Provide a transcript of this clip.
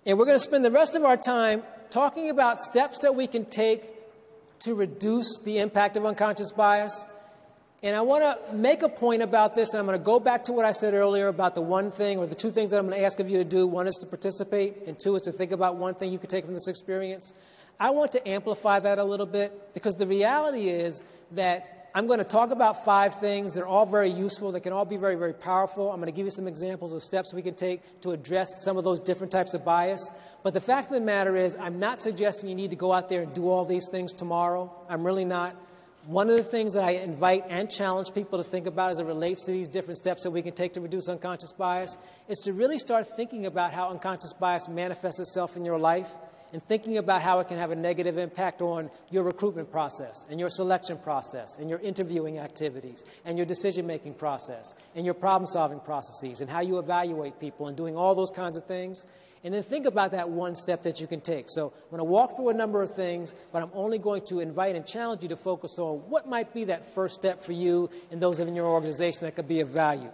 And we're going to spend the rest of our time talking about steps that we can take to reduce the impact of unconscious bias. And I want to make a point about this, and I'm going to go back to what I said earlier about the one thing or the two things that I'm going to ask of you to do. One is to participate, and two is to think about one thing you can take from this experience. I want to amplify that a little bit because the reality is that I'm going to talk about 5 things. They're all very useful. They can all be very, very powerful. I'm going to give you some examples of steps we can take to address some of those different types of bias. But the fact of the matter is I'm not suggesting you need to go out there and do all these things tomorrow. I'm really not. One of the things that I invite and challenge people to think about as it relates to these different steps that we can take to reduce unconscious bias is to really start thinking about how unconscious bias manifests itself in your life and thinking about how it can have a negative impact on your recruitment process and your selection process and your interviewing activities and your decision-making process and your problem-solving processes and how you evaluate people and doing all those kinds of things. And then think about that one step that you can take. So I'm going to walk through a number of things, but I'm only going to invite and challenge you to focus on what might be that first step for you and those in your organization that could be of value.